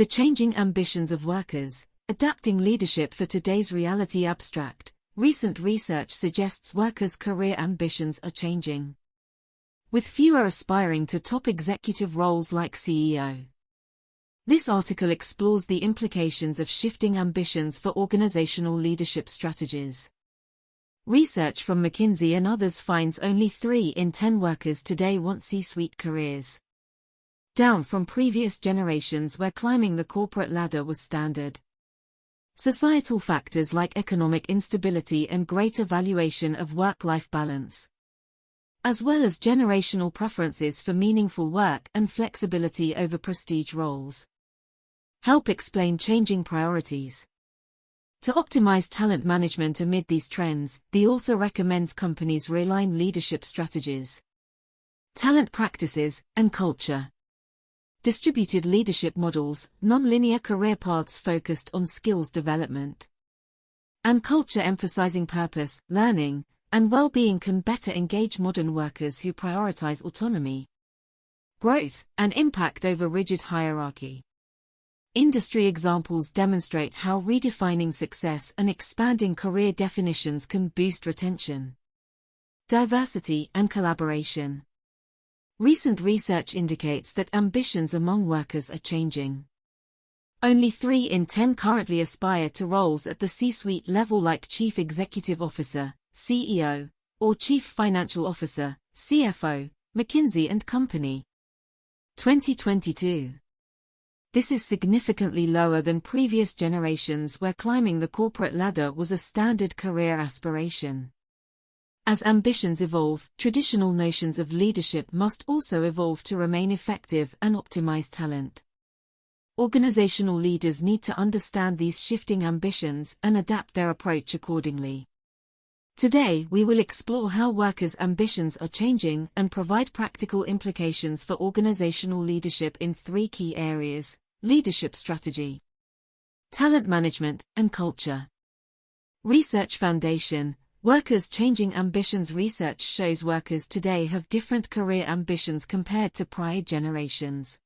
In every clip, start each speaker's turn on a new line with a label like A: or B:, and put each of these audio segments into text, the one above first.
A: The changing ambitions of workers, adapting leadership for today's reality. Abstract. Recent research suggests workers' career ambitions are changing, with fewer aspiring to top executive roles like CEO. This article explores the implications of shifting ambitions for organizational leadership strategies. Research from McKinsey and others finds only 3 in 10 workers today want C-suite careers, down from previous generations where climbing the corporate ladder was standard. Societal factors like economic instability and greater valuation of work-life balance, as well as generational preferences for meaningful work and flexibility over prestige roles, help explain changing priorities. To optimize talent management amid these trends, the author recommends companies realign leadership strategies, talent practices, and culture. Distributed leadership models, non-linear career paths focused on skills development, and culture emphasizing purpose, learning, and well-being can better engage modern workers who prioritize autonomy, growth, and impact over rigid hierarchy. Industry examples demonstrate how redefining success and expanding career definitions can boost retention, diversity, and collaboration. Recent research indicates that ambitions among workers are changing. Only 3 in 10 currently aspire to roles at the C-suite level like Chief Executive Officer, CEO, or Chief Financial Officer, CFO, McKinsey & Company. 2022. This is significantly lower than previous generations where climbing the corporate ladder was a standard career aspiration. As ambitions evolve, traditional notions of leadership must also evolve to remain effective and optimize talent. Organizational leaders need to understand these shifting ambitions and adapt their approach accordingly. Today, we will explore how workers' ambitions are changing and provide practical implications for organizational leadership in 3 key areas: leadership strategy, talent management, and culture. Research foundation. Workers' changing ambitions. Research shows workers today have different career ambitions compared to prior generations.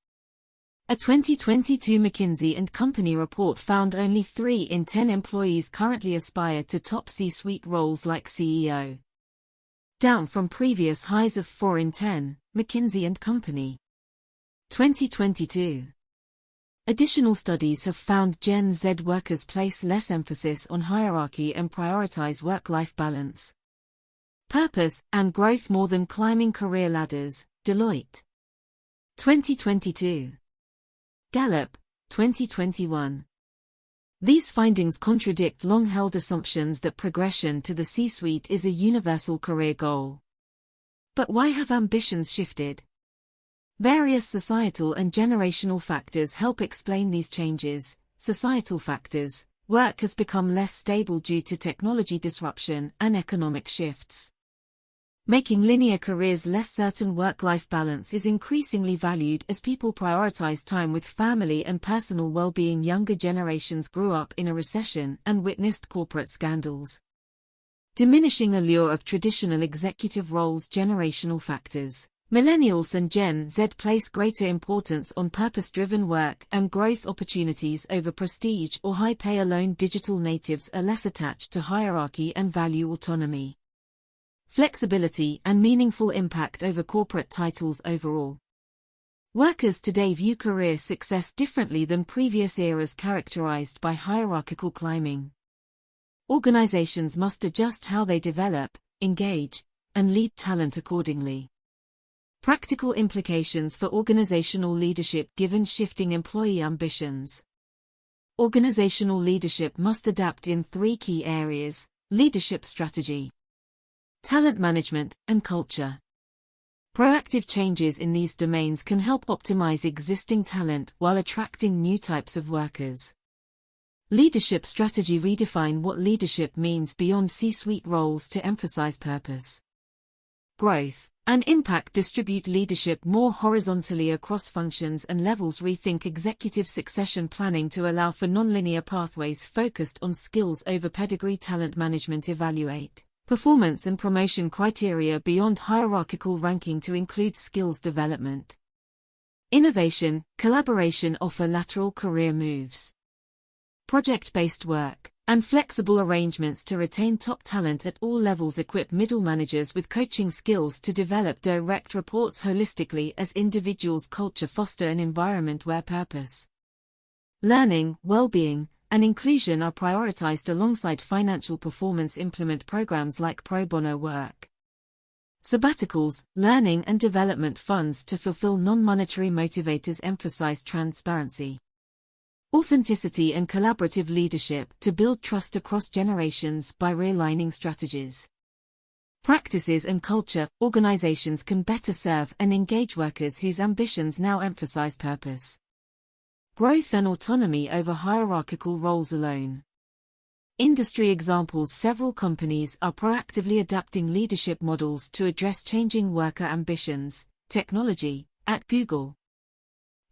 A: A 2022 McKinsey & Company report found only 3 in 10 employees currently aspire to top C-suite roles like CEO, down from previous highs of 4 in 10, McKinsey & Company. 2022. Additional studies have found Gen Z workers place less emphasis on hierarchy and prioritize work-life balance, purpose, and growth more than climbing career ladders. Deloitte. 2022. Gallup, 2021. These findings contradict long-held assumptions that progression to the C-suite is a universal career goal. But why have ambitions shifted? Various societal and generational factors help explain these changes. Societal factors. Work has become less stable due to technology disruption and economic shifts, making linear careers less certain. Work-life balance is increasingly valued as people prioritize time with family and personal well-being. Younger generations grew up in a recession and witnessed corporate scandals, diminishing allure of traditional executive roles. Generational factors. Millennials and Gen Z place greater importance on purpose-driven work and growth opportunities over prestige or high pay alone. Digital natives are less attached to hierarchy and value autonomy, flexibility, and meaningful impact over corporate titles. Overall, workers today view career success differently than previous eras characterized by hierarchical climbing. Organizations must adjust how they develop, engage, and lead talent accordingly. Practical implications for organizational leadership given shifting employee ambitions. Organizational leadership must adapt in 3 key areas: leadership strategy, talent management, and culture. Proactive changes in these domains can help optimize existing talent while attracting new types of workers. Leadership strategy. Redefine what leadership means beyond C-suite roles to emphasize purpose, growth, and impact. Distribute leadership more horizontally across functions and levels. Rethink executive succession planning to allow for nonlinear pathways focused on skills over pedigree. Talent management. Evaluate performance and promotion criteria beyond hierarchical ranking to include skills development, Innovation, collaboration offer lateral career moves. Project-based work and flexible arrangements to retain top talent at all levels equip middle managers with coaching skills to develop direct reports holistically as individuals. Culture foster an environment where purpose, learning, well-being, and inclusion are prioritized alongside financial performance. Implement programs like pro bono work, sabbaticals, learning and development funds to fulfill non-monetary motivators. Emphasize transparency, authenticity and collaborative leadership to build trust across generations by realigning strategies, practices and culture. Organizations can better serve and engage workers whose ambitions now emphasize purpose, growth and autonomy over hierarchical roles alone. Industry examples: several companies are proactively adapting leadership models to address changing worker ambitions. Technology, at Google.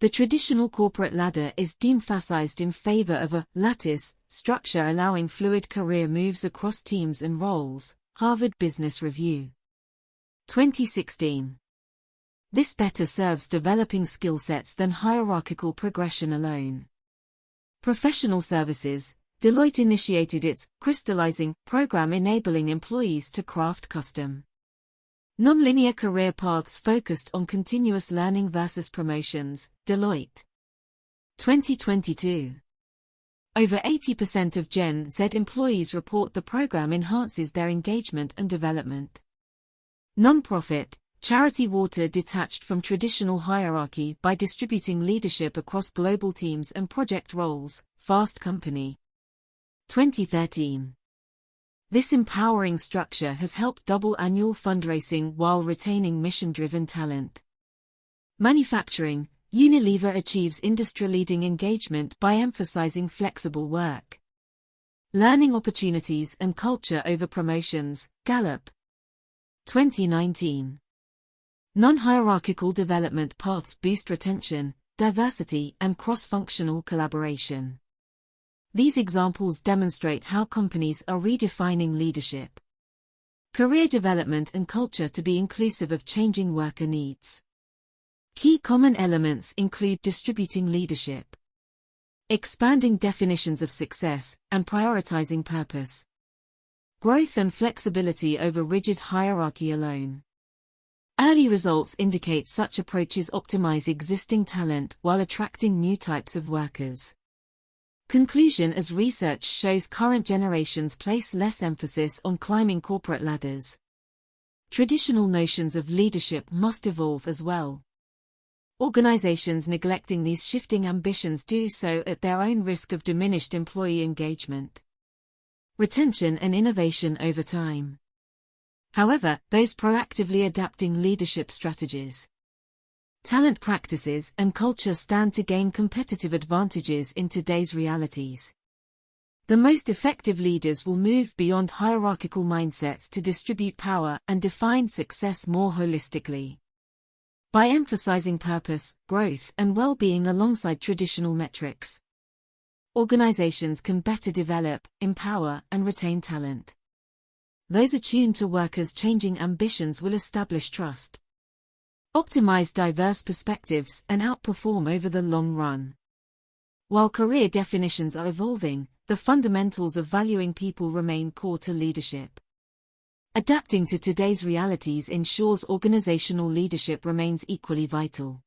A: The traditional corporate ladder is de-emphasized in favor of a lattice structure allowing fluid career moves across teams and roles. Harvard Business Review. 2016. This better serves developing skill sets than hierarchical progression alone. Professional services. Deloitte initiated its crystallizing program enabling employees to craft custom, nonlinear career paths focused on continuous learning versus promotions. Deloitte. 2022. Over 80% of Gen Z employees report the program enhances their engagement and development. Nonprofit, charity water detached from traditional hierarchy by distributing leadership across global teams and project roles. Fast Company. 2013. This empowering structure has helped double annual fundraising while retaining mission-driven talent. Manufacturing. Unilever achieves industry-leading engagement by emphasizing flexible work, learning opportunities and culture over promotions. Gallup. 2019. Non-hierarchical development paths boost retention, diversity, and cross-functional collaboration. These examples demonstrate how companies are redefining leadership, career development and culture to be inclusive of changing worker needs. Key common elements include distributing leadership, expanding definitions of success, and prioritizing purpose, growth and flexibility over rigid hierarchy alone. Early results indicate such approaches optimize existing talent while attracting new types of workers. Conclusion: as research shows, current generations place less emphasis on climbing corporate ladders. Traditional notions of leadership must evolve as well. Organizations neglecting these shifting ambitions do so at their own risk of diminished employee engagement, retention, and innovation over time. However, those proactively adapting leadership strategies, talent practices, and culture stand to gain competitive advantages in today's realities. The most effective leaders will move beyond hierarchical mindsets to distribute power and define success more holistically. By emphasizing purpose, growth, and well-being alongside traditional metrics, organizations can better develop, empower, and retain talent. Those attuned to workers' changing ambitions will establish trust, optimize diverse perspectives, and outperform over the long run. While career definitions are evolving, the fundamentals of valuing people remain core to leadership. Adapting to today's realities ensures organizational leadership remains equally vital.